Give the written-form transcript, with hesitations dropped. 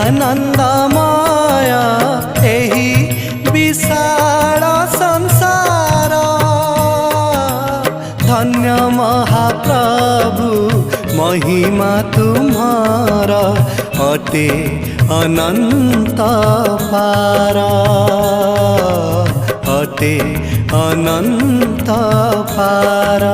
आनंदमय एही विशाल संसार। धन्य महाप्रभु महिमा तुम्हार अटे अनंत पार, अटे अनंत पार।